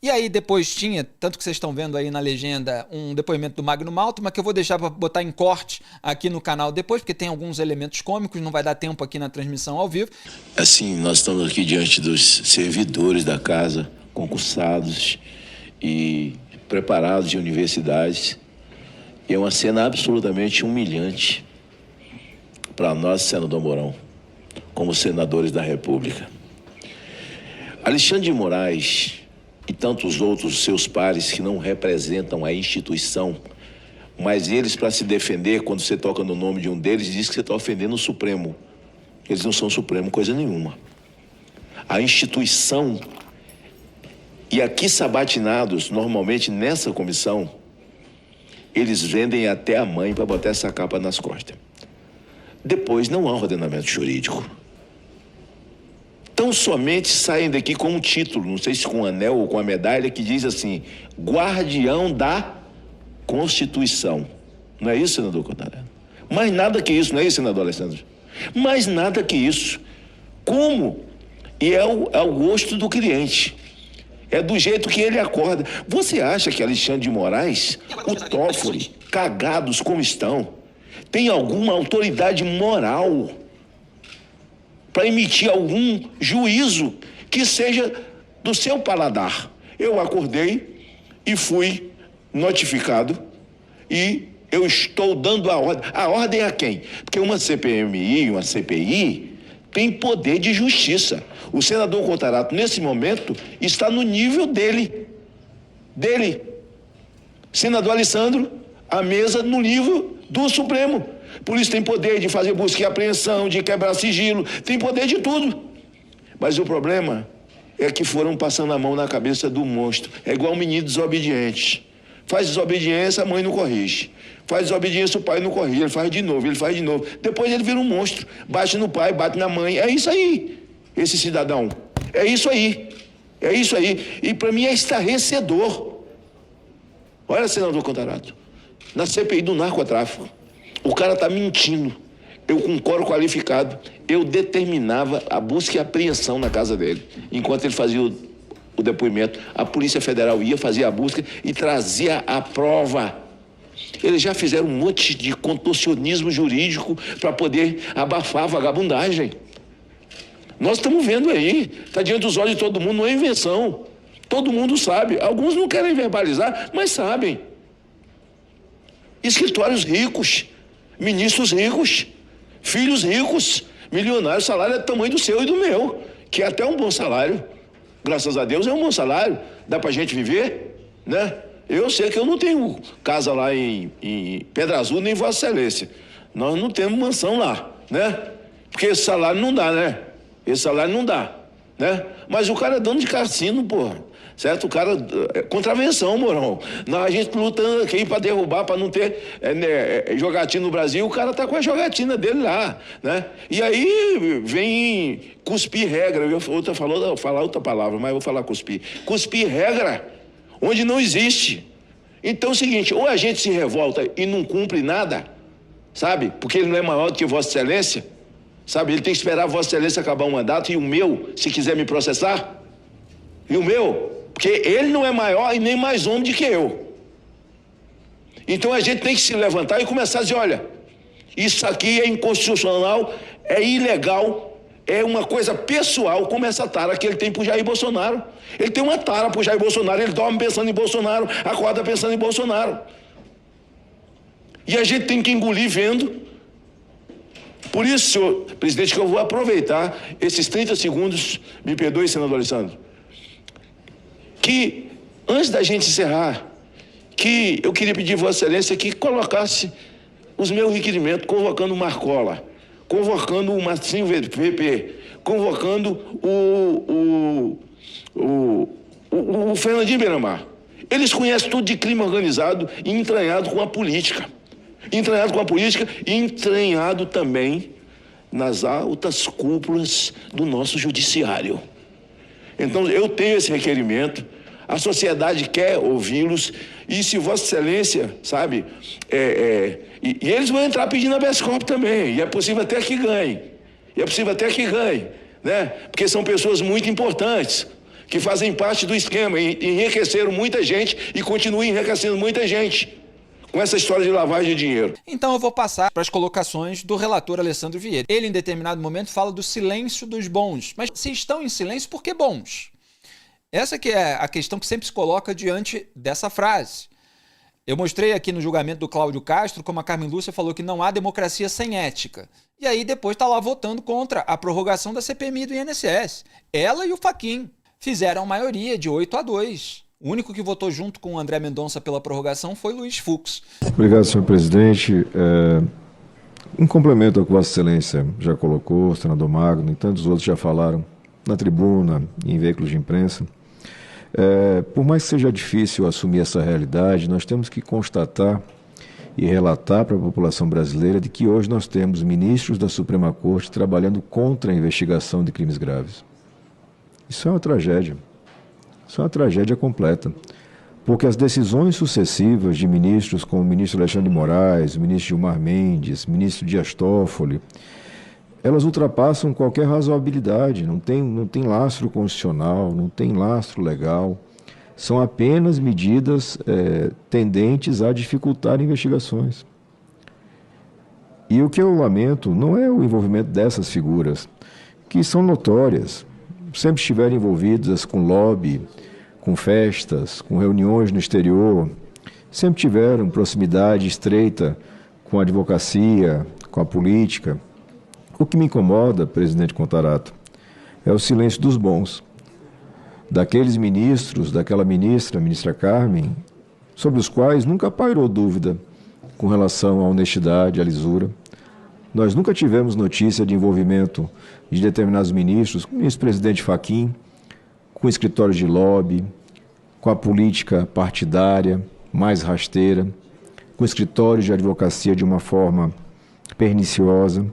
E aí depois tinha, tanto que vocês estão vendo aí na legenda, um depoimento do Magno Malta, mas que eu vou deixar para botar em corte aqui no canal depois, porque tem alguns elementos cômicos, não vai dar tempo aqui na transmissão ao vivo. Assim, nós estamos aqui diante dos servidores da casa, concursados e preparados de universidades. E é uma cena absolutamente humilhante para nós, senador Mourão, como senadores da República. Alexandre de Moraes e tantos outros seus pares que não representam a instituição, mas eles, para se defender, quando você toca no nome de um deles, diz que você está ofendendo o Supremo. Eles não são Supremo coisa nenhuma. A instituição, e aqui sabatinados, normalmente nessa comissão, eles vendem até a mãe para botar essa capa nas costas. Depois não há ordenamento jurídico. Tão somente saem daqui com um título, não sei se com um anel ou com a medalha, que diz assim: guardião da Constituição. Não é isso, senador Cotarelli? Mais nada que isso, não é isso, senador Alessandro? Mais nada que isso. Como? E é o gosto do cliente. É do jeito que ele acorda. Você acha que Alexandre de Moraes, o Toffoli, cagados como estão, tem alguma autoridade moral para emitir algum juízo que seja do seu paladar? Eu acordei e fui notificado e eu estou dando a ordem. A ordem a quem? Porque uma CPMI, uma CPI, tem poder de justiça. O senador Contarato, nesse momento, está no nível dele. Senador Alessandro, a mesa no nível do Supremo. Por isso tem poder de fazer busca e apreensão, de quebrar sigilo, tem poder de tudo. Mas o problema é que foram passando a mão na cabeça do monstro. É igual um menino desobediente. Faz desobediência, a mãe não corrige. Faz desobediência, o pai não corrige. Ele faz de novo, ele faz de novo. Depois ele vira um monstro. Bate no pai, bate na mãe. É isso aí, esse cidadão. É isso aí. É isso aí. E para mim é estarrecedor. Olha, senador Contarato, na CPI do narcotráfico, o cara está mentindo. Eu, com coro qualificado, eu determinava a busca e apreensão na casa dele. Enquanto ele fazia o depoimento, a Polícia Federal ia fazer a busca e trazia a prova. Eles já fizeram um monte de contorcionismo jurídico para poder abafar a vagabundagem. Nós estamos vendo aí, está diante dos olhos de todo mundo, não é invenção. Todo mundo sabe. Alguns não querem verbalizar, mas sabem. Escritórios ricos, ministros ricos, filhos ricos, milionários, o salário é do tamanho do seu e do meu, que é até um bom salário. Graças a Deus é um bom salário, dá pra gente viver, né? Eu sei que eu não tenho casa lá em Pedra Azul, nem Vossa Excelência. Nós não temos mansão lá, né? Porque esse salário não dá, né? Esse salário não dá, né? Mas o cara é dono de cassino, porra. Certo? O cara, contravenção, Mourão. A gente lutando aqui para derrubar, para não ter jogatina no Brasil, o cara tá com a jogatina dele lá, né? E aí vem cuspir regra. Falar outra palavra, mas eu vou falar cuspir. Cuspir regra, onde não existe. Então é o seguinte, ou a gente se revolta e não cumpre nada, sabe? Porque ele não é maior do que Vossa Excelência, sabe? Ele tem que esperar Vossa Excelência acabar o mandato e o meu, se quiser me processar, e o meu... Porque ele não é maior e nem mais homem do que eu. Então a gente tem que se levantar e começar a dizer, olha, isso aqui é inconstitucional, é ilegal, é uma coisa pessoal, como essa tara que ele tem pro Jair Bolsonaro. Ele tem uma tara pro Jair Bolsonaro, ele dorme pensando em Bolsonaro, acorda pensando em Bolsonaro. E a gente tem que engolir vendo. Por isso, senhor presidente, que eu vou aproveitar esses 30 segundos, me perdoe, senador Alessandro, que, antes da gente encerrar, que eu queria pedir a Vossa Excelência que colocasse os meus requerimentos, convocando o Marcola, convocando o Marcinho VP, convocando o Fernandinho Beiramar. Eles conhecem tudo de crime organizado e entranhado com a política. Entranhado com a política e entranhado também nas altas cúpulas do nosso judiciário. Então, eu tenho esse requerimento, a sociedade quer ouvi-los, e se Vossa Excelência, sabe, e eles vão entrar pedindo habeas corpus também, e é possível até que ganhe, né? Porque são pessoas muito importantes, que fazem parte do esquema, enriqueceram muita gente e continuam enriquecendo muita gente com essa história de lavagem de dinheiro. Então eu vou passar para as colocações do relator Alessandro Vieira. Ele, em determinado momento, fala do silêncio dos bons. Mas se estão em silêncio, por que bons? Essa que é a questão que sempre se coloca diante dessa frase. Eu mostrei aqui no julgamento do Cláudio Castro como a Carmen Lúcia falou que não há democracia sem ética. E aí depois está lá votando contra a prorrogação da CPMI do INSS. Ela e o Fachin fizeram maioria de 8-2. O único que votou junto com o André Mendonça pela prorrogação foi Luiz Fux. Obrigado, senhor presidente. Um complemento ao que Vossa Excelência já colocou, o senador Magno e tantos outros já falaram na tribuna e em veículos de imprensa. Por mais que seja difícil assumir essa realidade, nós temos que constatar e relatar para a população brasileira de que hoje nós temos ministros da Suprema Corte trabalhando contra a investigação de crimes graves. Isso é uma tragédia. Isso é uma tragédia completa. Porque as decisões sucessivas de ministros como o ministro Alexandre de Moraes, o ministro Gilmar Mendes, o ministro Dias Toffoli, elas ultrapassam qualquer razoabilidade, não tem lastro constitucional, não tem lastro legal. São apenas medidas tendentes a dificultar investigações. E o que eu lamento não é o envolvimento dessas figuras, que são notórias, sempre estiveram envolvidas com lobby, com festas, com reuniões no exterior, sempre tiveram proximidade estreita com a advocacia, com a política. O que me incomoda, presidente Contarato, é o silêncio dos bons, daqueles ministros, daquela ministra, a ministra Carmen, sobre os quais nunca pairou dúvida com relação à honestidade, à lisura. Nós nunca tivemos notícia de envolvimento de determinados ministros, com o ministro-presidente Fachin, com escritórios de lobby, com a política partidária mais rasteira, com escritórios de advocacia de uma forma perniciosa.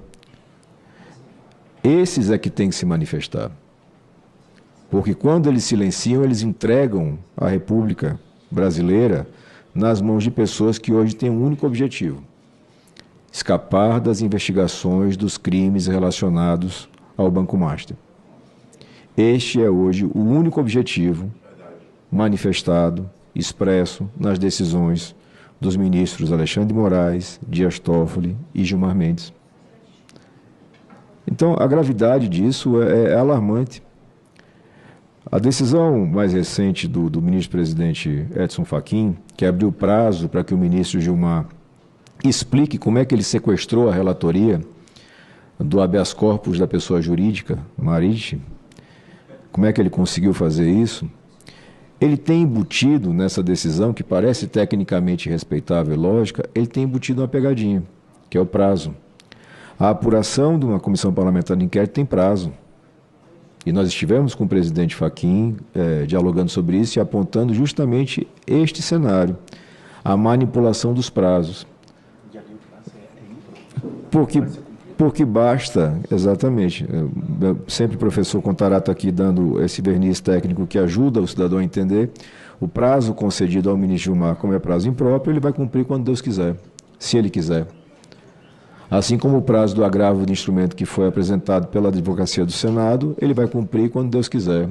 Esses é que têm que se manifestar. Porque quando eles silenciam, eles entregam a República Brasileira nas mãos de pessoas que hoje têm um único objetivo: escapar das investigações dos crimes relacionados ao Banco Master. Este é hoje o único objetivo manifestado, expresso nas decisões dos ministros Alexandre de Moraes, Dias Toffoli e Gilmar Mendes. Então, a gravidade disso é alarmante. A decisão mais recente do ministro-presidente Edson Fachin, que abriu prazo para que o ministro Gilmar explique como é que ele sequestrou a relatoria do habeas corpus da pessoa jurídica, Marit, como é que ele conseguiu fazer isso, ele tem embutido nessa decisão, que parece tecnicamente respeitável e lógica, ele tem embutido uma pegadinha, que é o prazo. A apuração de uma comissão parlamentar de inquérito tem prazo. E nós estivemos com o presidente Fachin dialogando sobre isso e apontando justamente este cenário, a manipulação dos prazos. Porque basta, exatamente, sempre o professor Contarato aqui dando esse verniz técnico que ajuda o cidadão a entender, o prazo concedido ao ministro Gilmar, como é prazo impróprio, ele vai cumprir quando Deus quiser, se ele quiser. Assim como o prazo do agravo de instrumento que foi apresentado pela Advocacia do Senado, ele vai cumprir quando Deus quiser.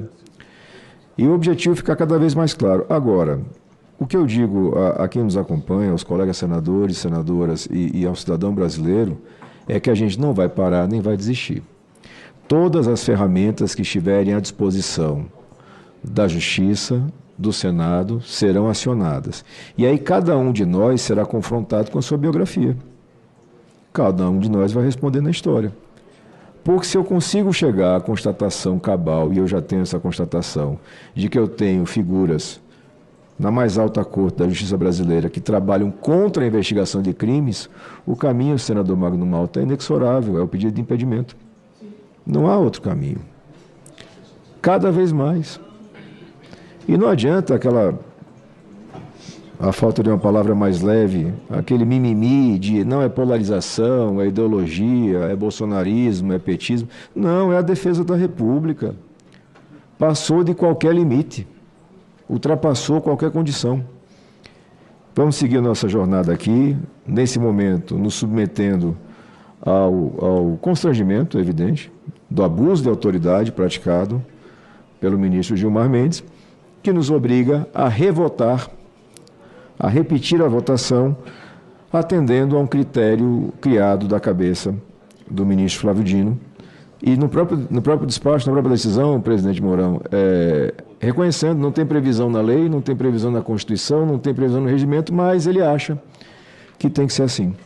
E o objetivo fica cada vez mais claro. Agora, o que eu digo a quem nos acompanha, aos colegas senadores, senadoras e ao cidadão brasileiro, é que a gente não vai parar nem vai desistir. Todas as ferramentas que estiverem à disposição da Justiça, do Senado, serão acionadas. E aí cada um de nós será confrontado com a sua biografia. Cada um de nós vai responder na história. Porque se eu consigo chegar à constatação cabal, e eu já tenho essa constatação, de que eu tenho figuras na mais alta corte da justiça brasileira que trabalham contra a investigação de crimes, o caminho, senador Magno Malta, é inexorável, é o pedido de impedimento. Não há outro caminho. Cada vez mais. E não adianta a falta de uma palavra mais leve, aquele mimimi de não é polarização, é ideologia, é bolsonarismo, é petismo. Não, é a defesa da República. Passou de qualquer limite, ultrapassou qualquer condição. Vamos seguir a nossa jornada aqui, nesse momento, nos submetendo ao constrangimento, evidente, do abuso de autoridade praticado pelo ministro Gilmar Mendes, que nos obriga a revotar, a repetir a votação, atendendo a um critério criado da cabeça do ministro Flávio Dino. E no próprio despacho, na própria decisão, presidente Mourão, reconhecendo, não tem previsão na lei, não tem previsão na Constituição, não tem previsão no regimento, mas ele acha que tem que ser assim.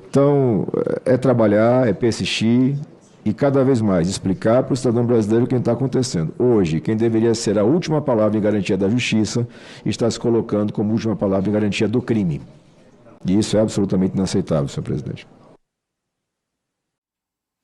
Então, é trabalhar, é persistir e cada vez mais explicar para o cidadão brasileiro o que está acontecendo. Hoje, quem deveria ser a última palavra em garantia da justiça está se colocando como última palavra em garantia do crime. E isso é absolutamente inaceitável, senhor presidente.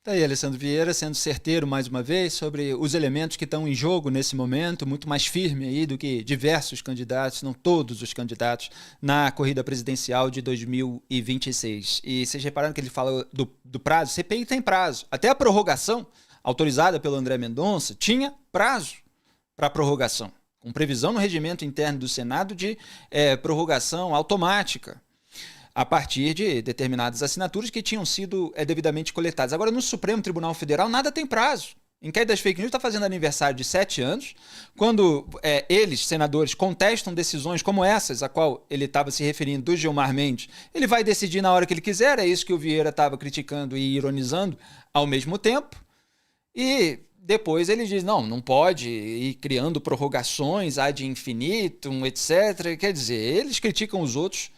Tá aí, Alessandro Vieira, sendo certeiro mais uma vez sobre os elementos que estão em jogo nesse momento, muito mais firme aí do que diversos candidatos, não todos os candidatos, na corrida presidencial de 2026. E vocês repararam que ele fala do prazo? CPI tem prazo. Até a prorrogação, autorizada pelo André Mendonça, tinha prazo para prorrogação, com previsão no regimento interno do Senado de prorrogação automática, a partir de determinadas assinaturas que tinham sido devidamente coletadas. Agora, no Supremo Tribunal Federal, nada tem prazo. Inquérito das Fake News está fazendo aniversário de 7 anos, quando eles, senadores, contestam decisões como essas, a qual ele estava se referindo, do Gilmar Mendes. Ele vai decidir na hora que ele quiser, é isso que o Vieira estava criticando e ironizando ao mesmo tempo. E depois ele diz, não pode ir criando prorrogações ad infinitum, etc. Quer dizer, eles criticam os outros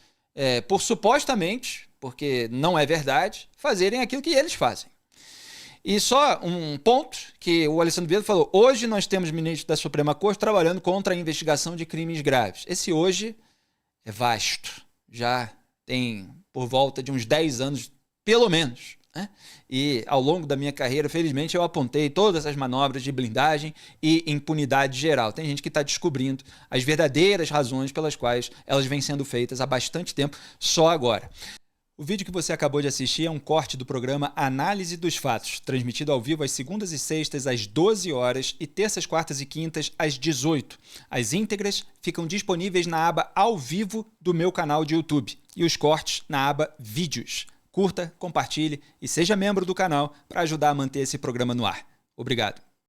por supostamente, porque não é verdade, fazerem aquilo que eles fazem. E só um ponto que o Alessandro Vieira falou, hoje nós temos ministro da Suprema Corte trabalhando contra a investigação de crimes graves. Esse hoje é vasto, já tem por volta de uns 10 anos, pelo menos, né? E ao longo da minha carreira, felizmente, eu apontei todas as manobras de blindagem e impunidade geral. Tem gente que está descobrindo as verdadeiras razões pelas quais elas vêm sendo feitas há bastante tempo, só agora. O vídeo que você acabou de assistir é um corte do programa Análise dos Fatos, transmitido ao vivo às segundas e sextas às 12 horas e terças, quartas e quintas às 18. As íntegras ficam disponíveis na aba Ao Vivo do meu canal de YouTube e os cortes na aba Vídeos. Curta, compartilhe e seja membro do canal para ajudar a manter esse programa no ar. Obrigado.